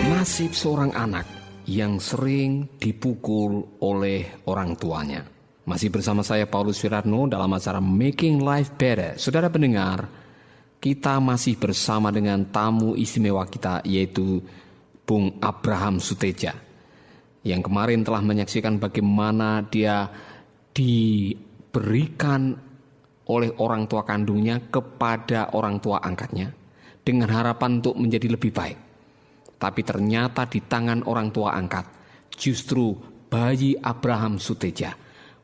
Nasib seorang anak yang sering dipukul oleh orang tuanya. Masih bersama saya Paulus Wiratno dalam acara Making Life Better. Saudara pendengar, kita masih bersama dengan tamu istimewa kita, yaitu Bung Abraham Suteja, yang kemarin telah menyaksikan bagaimana dia diberikan oleh orang tua kandungnya kepada orang tua angkatnya dengan harapan untuk menjadi lebih baik. Tapi ternyata di tangan orang tua angkat, justru bayi Abraham Suteja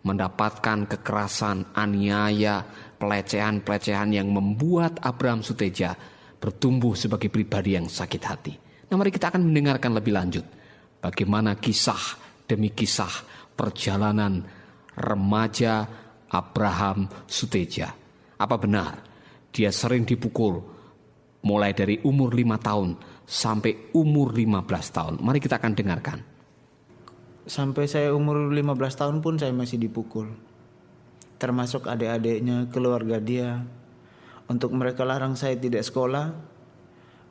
mendapatkan kekerasan, aniaya, pelecehan-pelecehan yang membuat Abraham Suteja bertumbuh sebagai pribadi yang sakit hati. Nah, mari kita akan mendengarkan lebih lanjut bagaimana kisah demi kisah perjalanan remaja Abraham Suteja. Apa benar dia sering dipukul mulai dari umur 5 tahun sampai umur 15 tahun? Mari kita akan dengarkan. Sampai saya umur 15 tahun pun saya masih dipukul. Termasuk adik-adiknya, keluarga dia. Untuk mereka larang saya tidak sekolah,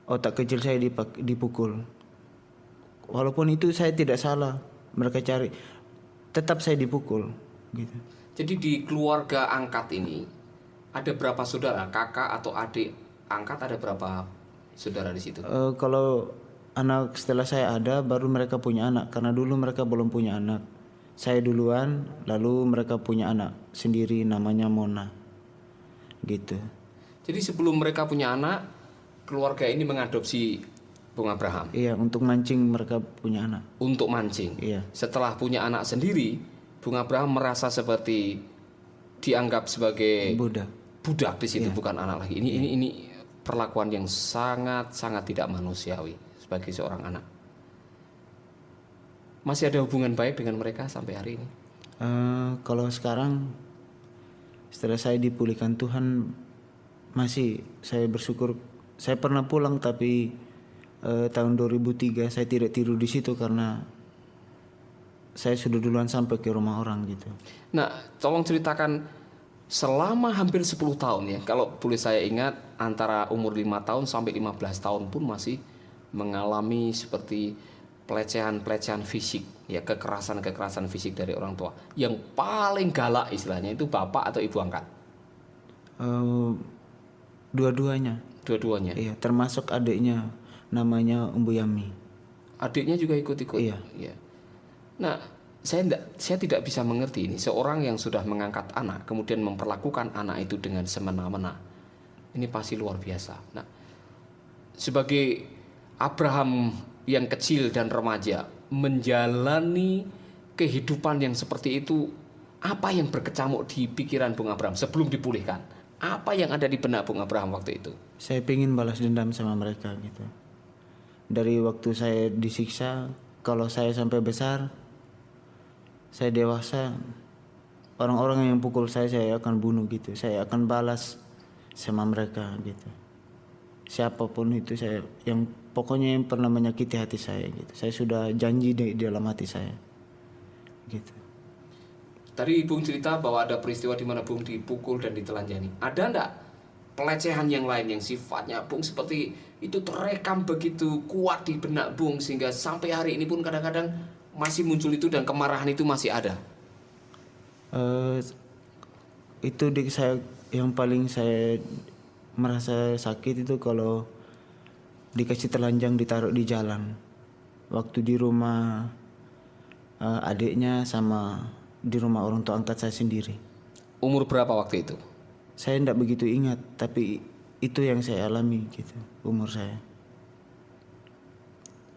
otak kecil saya dipukul. Walaupun itu saya tidak salah, mereka cari, tetap saya dipukul gitu. Jadi di keluarga angkat ini ada berapa saudara? Kakak atau adik angkat ada berapa saudara di situ? Kalau anak setelah saya ada, baru mereka punya anak. Karena dulu mereka belum punya anak. Saya duluan, lalu mereka punya anak sendiri namanya Mona. Gitu. Jadi sebelum mereka punya anak, keluarga ini mengadopsi Bung Abraham? Iya, untuk mancing mereka punya anak. Untuk mancing? Iya. Setelah punya anak sendiri, Bung Abraham merasa seperti dianggap sebagai budak di situ, bukan anak lagi. Ini perlakuan yang sangat tidak manusiawi sebagai seorang anak. Masih ada hubungan baik dengan mereka sampai hari ini? Kalau sekarang setelah saya dipulihkan Tuhan, masih saya bersyukur. Saya pernah pulang tapi tahun 2003 saya tidak tidur di situ karena saya sudah duluan sampai ke rumah orang gitu. Nah, tolong ceritakan selama hampir 10 tahun ya, kalau boleh saya ingat, antara umur 5 tahun sampai 15 tahun pun masih mengalami seperti pelecehan fisik, ya, kekerasan fisik dari orang tua. Yang paling galak istilahnya itu bapak atau ibu angkat? Dua-duanya. Dua-duanya? Iya, termasuk adiknya namanya Umbu Yami. Adiknya juga ikut-ikut? Iya. Ya. Nah, saya tidak bisa mengerti ini, seorang yang sudah mengangkat anak kemudian memperlakukan anak itu dengan semena-mena. Ini pasti luar biasa. Nah, sebagai Abraham yang kecil dan remaja menjalani kehidupan yang seperti itu, apa yang berkecamuk di pikiran Bung Abraham sebelum dipulihkan? Apa yang ada di benak Bung Abraham waktu itu? Saya ingin balas dendam sama mereka gitu. Dari waktu saya disiksa, kalau saya sampai besar, saya dewasa, orang-orang yang pukul saya akan bunuh gitu. Saya akan balas sama mereka gitu. Siapapun itu saya, yang pokoknya yang pernah menyakiti hati saya gitu. Saya sudah janji di dalam hati saya gitu. Tadi Bung cerita bahwa ada peristiwa di mana Bung dipukul dan ditelanjangi. Ada enggak pelecehan yang lain yang sifatnya Bung seperti itu terekam begitu kuat di benak Bung sehingga sampai hari ini pun kadang-kadang masih muncul itu dan kemarahan itu masih ada? Itu saya yang paling saya merasa sakit itu kalau dikasih telanjang ditaruh di jalan. Waktu di rumah adiknya sama di rumah orang tua angkat saya sendiri. Umur berapa waktu itu? Saya tidak begitu ingat, tapi itu yang saya alami gitu, umur saya.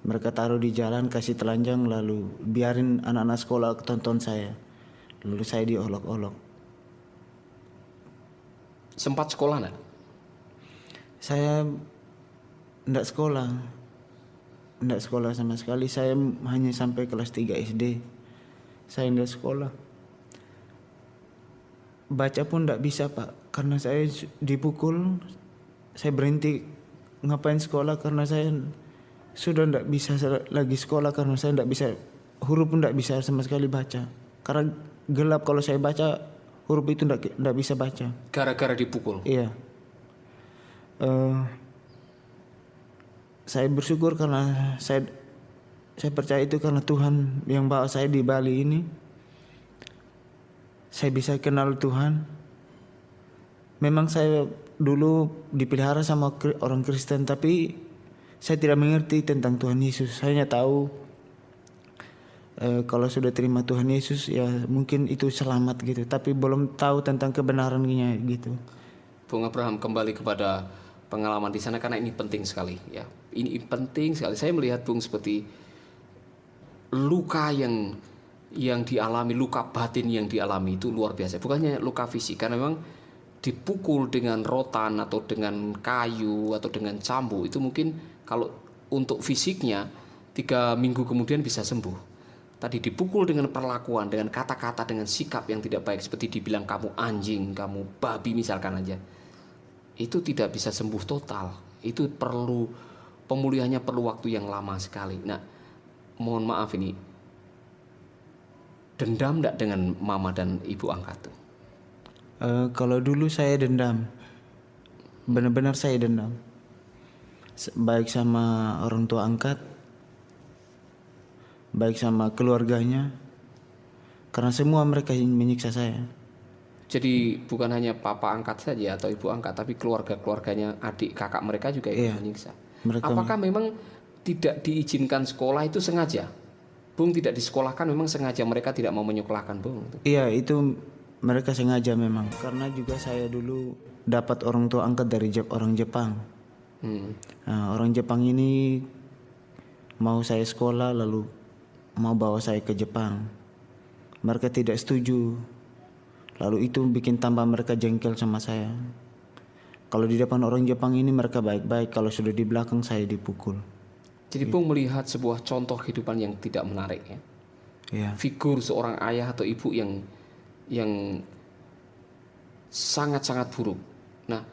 Mereka taruh di jalan, kasih telanjang, lalu biarin anak-anak sekolah tonton saya. Lalu saya diolok-olok. Sempat sekolah enggak? Saya enggak sekolah. Enggak sekolah sama sekali. Saya hanya sampai kelas 3 SD. Saya enggak sekolah. Baca pun enggak bisa, Pak. Karena saya dipukul, saya berhenti ngapain sekolah karena saya sudah tidak bisa lagi sekolah karena saya tidak bisa, huruf pun tidak bisa sama sekali baca. Karena gelap, kalau saya baca huruf itu tidak bisa baca. Gara-gara dipukul? Iya. saya bersyukur karena saya percaya itu karena Tuhan yang bawa saya di Bali ini. Saya bisa kenal Tuhan. Memang saya dulu dipelihara sama orang Kristen, tapi saya tidak mengerti tentang Tuhan Yesus. Saya hanya tahu kalau sudah terima Tuhan Yesus ya mungkin itu selamat gitu, tapi belum tahu tentang kebenarannya gitu. Bung Abraham, kembali kepada pengalaman di sana karena ini penting sekali ya. Ini penting sekali. Saya melihat Bung seperti luka yang dialami, luka batin yang dialami itu luar biasa. Bukannya luka fisik, karena memang dipukul dengan rotan atau dengan kayu atau dengan cambuk itu mungkin kalau untuk fisiknya 3 minggu kemudian bisa sembuh. Tadi dipukul dengan perlakuan, dengan kata-kata, dengan sikap yang tidak baik, seperti dibilang kamu anjing, kamu babi misalkan aja, itu tidak bisa sembuh total. Itu perlu pemulihannya, perlu waktu yang lama sekali. Nah, mohon maaf ini, dendam enggak dengan mama dan ibu angkat tuh? Kalau dulu saya dendam, benar-benar saya dendam, baik sama orang tua angkat, baik sama keluarganya, karena semua mereka menyiksa saya. Jadi bukan hanya papa angkat saja atau ibu angkat, tapi keluarga-keluarganya, adik kakak mereka juga ikut menyiksa. Apakah memang tidak diizinkan sekolah itu sengaja? Bung, tidak disekolahkan memang sengaja, mereka tidak mau menyekolahkan Bung? Iya, itu mereka sengaja memang. Karena juga saya dulu dapat orang tua angkat dari orang Jepang. Nah, orang Jepang ini mau saya sekolah lalu mau bawa saya ke Jepang. Mereka tidak setuju. Lalu itu bikin tambah mereka jengkel sama saya. Kalau di depan orang Jepang ini mereka baik-baik, kalau sudah di belakang saya dipukul. Jadi Bung melihat sebuah contoh kehidupan yang tidak menarik ya. Iya. Figur seorang ayah atau ibu yang sangat-sangat buruk. Nah,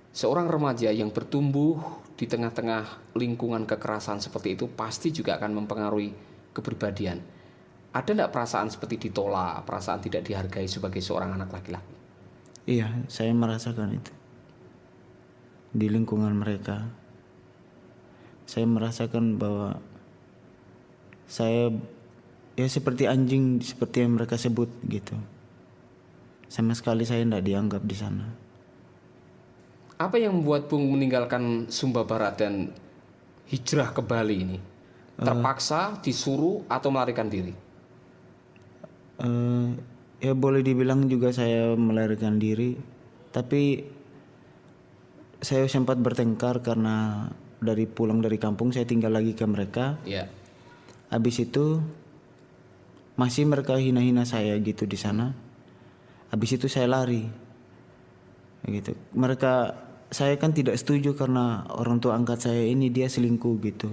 seorang remaja yang bertumbuh di tengah-tengah lingkungan kekerasan seperti itu pasti juga akan mempengaruhi kepribadian. Ada enggak perasaan seperti ditolak, perasaan tidak dihargai sebagai seorang anak laki-laki? Iya, saya merasakan itu. Di lingkungan mereka. Saya merasakan bahwa saya ya seperti anjing, seperti yang mereka sebut gitu. Sama sekali saya tidak dianggap di sana. Apa yang membuat Bung meninggalkan Sumba Barat dan hijrah ke Bali ini? Terpaksa, disuruh, atau melarikan diri? Ya boleh dibilang juga saya melarikan diri. Tapi saya sempat bertengkar karena pulang dari kampung saya tinggal lagi ke mereka. Iya. Habis itu masih mereka hina-hina saya gitu di sana. Habis itu saya lari. Gitu. Saya kan tidak setuju karena orang tua angkat saya ini dia selingkuh gitu.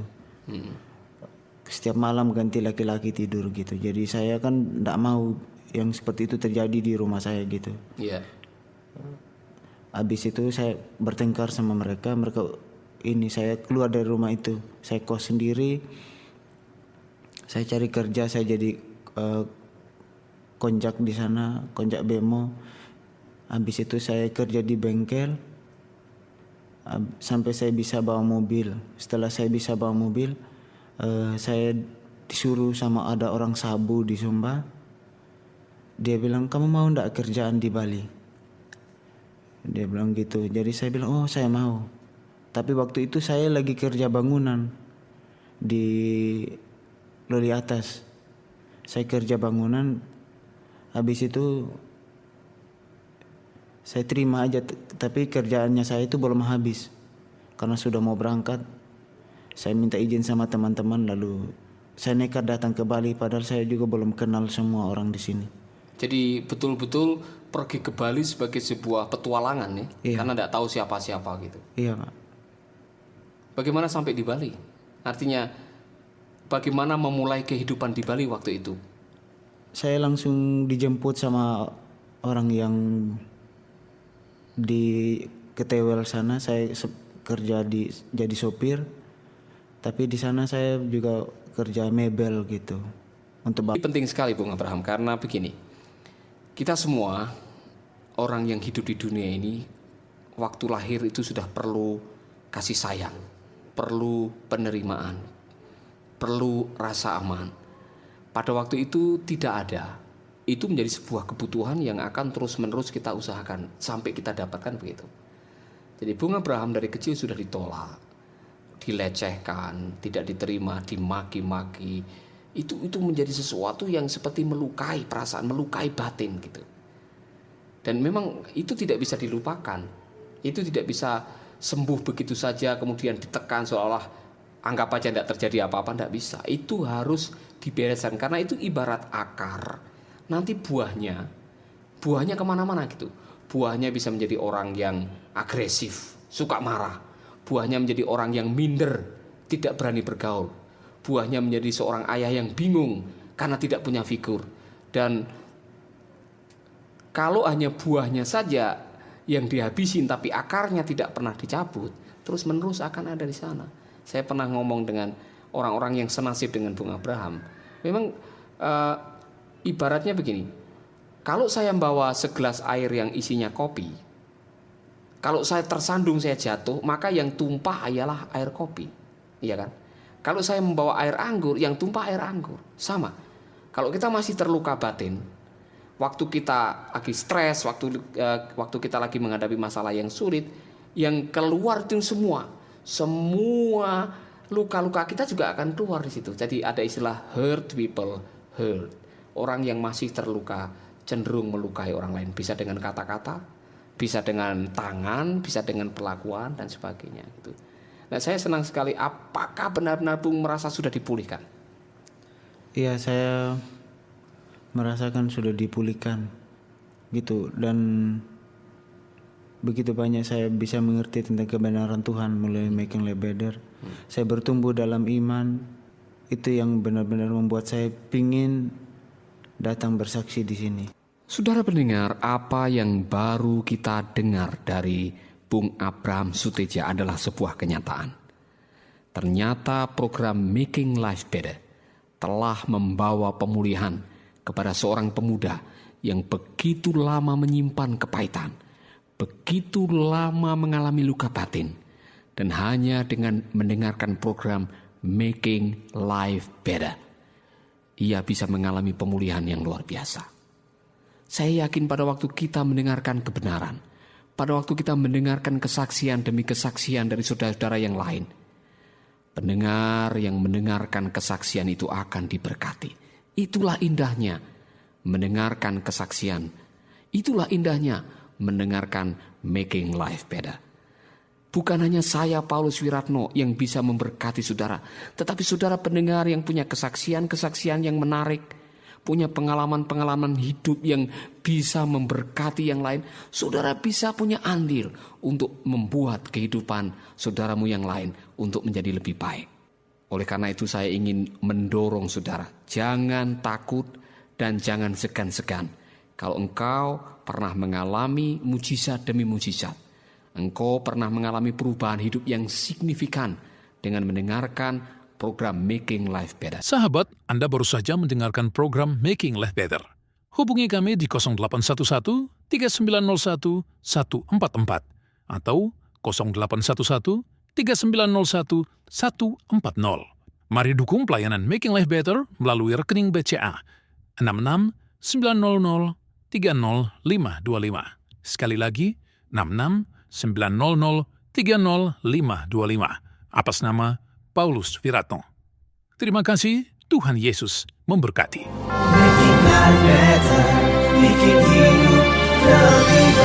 Setiap malam ganti laki-laki tidur gitu. Jadi saya kan tidak mau yang seperti itu terjadi di rumah saya gitu. Iya. Habis itu saya bertengkar sama mereka. Saya keluar dari rumah itu. Saya kos sendiri. Saya cari kerja. Saya jadi konjak di sana, konjak bemo. Habis itu saya kerja di bengkel sampai saya bisa bawa mobil. Setelah saya bisa bawa mobil, saya disuruh sama ada orang Sabu di Sumba. Dia bilang, kamu mau ndak kerjaan di Bali? Dia bilang gitu. Jadi saya bilang, oh saya mau. Tapi waktu itu saya lagi kerja bangunan di Loli Atas. Saya kerja bangunan. Habis itu saya terima aja. Tapi kerjaannya saya itu belum habis. Karena sudah mau berangkat. Saya minta izin sama teman-teman. Lalu saya nekat datang ke Bali. Padahal saya juga belum kenal semua orang di sini. Jadi betul-betul pergi ke Bali sebagai sebuah petualangan ya. Iya. Karena tidak tahu siapa-siapa gitu. Iya Pak. Bagaimana sampai di Bali? Artinya bagaimana memulai kehidupan di Bali waktu itu? Saya langsung dijemput sama orang yang di Ketewel sana. Saya kerja jadi sopir. Tapi di sana saya juga kerja mebel gitu. Ini penting sekali Bung Abraham, karena begini. Kita semua orang yang hidup di dunia ini waktu lahir itu sudah perlu kasih sayang. perlu penerimaan, perlu rasa aman. Pada waktu itu tidak ada. Itu menjadi sebuah kebutuhan yang akan terus-menerus kita usahakan sampai kita dapatkan begitu. Jadi Bung Abraham dari kecil sudah ditolak, dilecehkan, tidak diterima, dimaki-maki. Itu menjadi sesuatu yang seperti melukai perasaan, melukai batin gitu. Dan memang itu tidak bisa dilupakan. Itu tidak bisa sembuh begitu saja kemudian ditekan seolah-olah anggap aja tidak terjadi apa-apa, tidak bisa. Itu harus dibereskan karena itu ibarat akar. Nanti buahnya kemana-mana gitu. Buahnya bisa menjadi orang yang agresif, suka marah. Buahnya menjadi orang yang minder, tidak berani bergaul. Buahnya menjadi seorang ayah yang bingung karena tidak punya figur. Dan kalau hanya buahnya saja yang dihabisin tapi akarnya tidak pernah dicabut, terus menerus akan ada di sana. Saya pernah ngomong dengan orang-orang yang senasib dengan Bung Abraham. Memang ibaratnya begini, kalau saya membawa segelas air yang isinya kopi, kalau saya tersandung, saya jatuh, maka yang tumpah ialah air kopi, iya kan? Kalau saya membawa air anggur, yang tumpah air anggur, sama. Kalau kita masih terluka batin, waktu kita lagi stres, waktu kita lagi menghadapi masalah yang sulit, yang keluar itu semua luka-luka kita juga akan keluar di situ. Jadi ada istilah hurt people hurt. Orang yang masih terluka cenderung melukai orang lain, bisa dengan kata-kata, bisa dengan tangan, bisa dengan perlakuan dan sebagainya gitu. Nah, saya senang sekali. Apakah benar-benar Bung merasa sudah dipulihkan? Iya, saya merasakan sudah dipulihkan gitu, dan begitu banyak saya bisa mengerti tentang kebenaran Tuhan mulai Making Life Better. Saya bertumbuh dalam iman. Itu yang benar-benar membuat saya pingin datang bersaksi di sini. Saudara pendengar, apa yang baru kita dengar dari Bung Abraham Suteja adalah sebuah kenyataan. Ternyata program Making Life Better telah membawa pemulihan kepada seorang pemuda yang begitu lama menyimpan kepahitan, begitu lama mengalami luka batin, dan hanya dengan mendengarkan program Making Life Better, ia bisa mengalami pemulihan yang luar biasa. Saya yakin pada waktu kita mendengarkan kebenaran, pada waktu kita mendengarkan kesaksian demi kesaksian dari saudara-saudara yang lain, pendengar yang mendengarkan kesaksian itu akan diberkati. Itulah indahnya mendengarkan kesaksian. Itulah indahnya mendengarkan Making Life Better. Bukan hanya saya, Paulus Wiratno, yang bisa memberkati saudara, tetapi saudara pendengar yang punya kesaksian-kesaksian yang menarik, punya pengalaman-pengalaman hidup yang bisa memberkati yang lain, saudara bisa punya andil untuk membuat kehidupan saudaramu yang lain untuk menjadi lebih baik. Oleh karena itu saya ingin mendorong saudara, jangan takut dan jangan segan-segan. Kalau engkau pernah mengalami mujizat demi mujizat, engkau pernah mengalami perubahan hidup yang signifikan dengan mendengarkan program Making Life Better. Sahabat, Anda baru saja mendengarkan program Making Life Better. Hubungi kami di 0811 3901 144 atau 0811 3901 140. Mari dukung pelayanan Making Life Better melalui rekening BCA 66 900 30525. Sekali lagi, 66 900 30525. Atas nama Paulus Wiratno. Terima kasih, Tuhan Yesus memberkati. Making life better, bikin hidup lebih baik.